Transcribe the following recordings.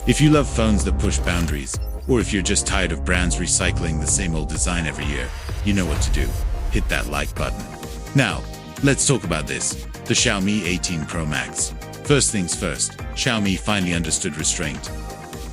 If you love phones that push boundaries, or if you're just tired of brands recycling the same old design every year, you know what to do. Hit that like button. Now, let's talk about this, the Xiaomi 18 Pro Max. First things first, Xiaomi finally understood restraint.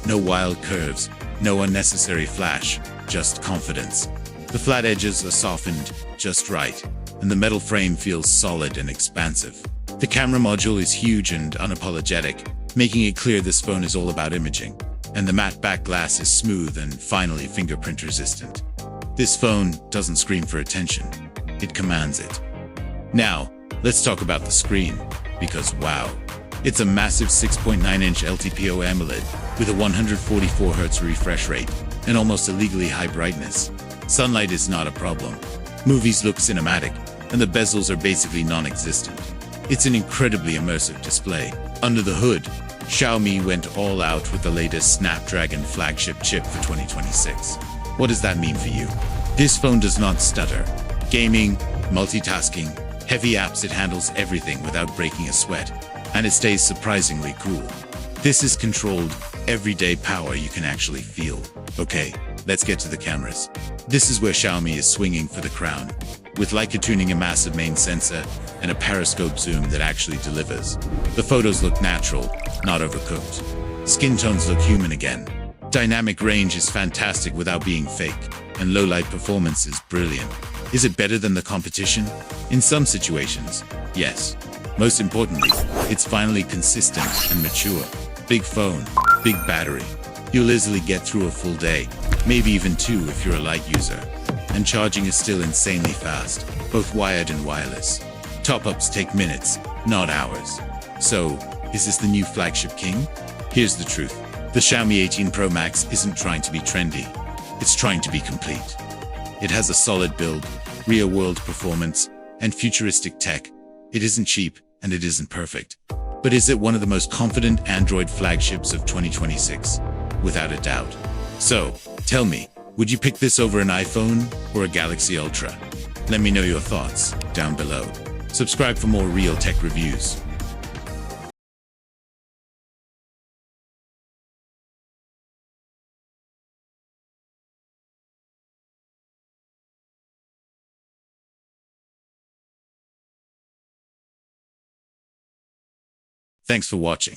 No wild curves, no unnecessary flash, just confidence. The flat edges are softened just right, and the metal frame feels solid and expansive. The camera module is huge and unapologetic, making it clear this phone is all about imaging. And the matte back glass is smooth and finally fingerprint resistant. This phone doesn't scream for attention, it commands it. Now, let's talk about the screen, because wow, it's a massive 6.9-inch LTPO AMOLED with a 144Hz refresh rate and almost illegally high brightness. Sunlight is not a problem. Movies look cinematic, and the bezels are basically non-existent. It's an incredibly immersive display. Under the hood, Xiaomi went all out with the latest Snapdragon flagship chip for 2026. What does that mean for you? This phone does not stutter. Gaming, multitasking, heavy apps, it handles everything without breaking a sweat, and it stays surprisingly cool. This is controlled, everyday power you can actually feel. Okay, let's get to the cameras. This is where Xiaomi is swinging for the crown, with Leica tuning a massive main sensor and a periscope zoom that actually delivers. The photos look natural, not overcooked. Skin tones look human again. Dynamic range is fantastic without being fake, and low-light performance is brilliant. Is it better than the competition? In some situations, yes. Most importantly, it's finally consistent and mature. Big phone, big battery. You'll easily get through a full day, maybe even two if you're a light user. And charging is still insanely fast, both wired and wireless. Top-ups take minutes, not hours. So, is this the new flagship king? Here's the truth. The Xiaomi 18 Pro Max isn't trying to be trendy. It's trying to be complete. It has a solid build, real-world performance, and futuristic tech. It isn't cheap, and it isn't perfect. But is it one of the most confident Android flagships of 2026? Without a doubt. So, tell me, would you pick this over an iPhone or a Galaxy Ultra? Let me know your thoughts down below. Subscribe for more real tech reviews. Thanks for watching.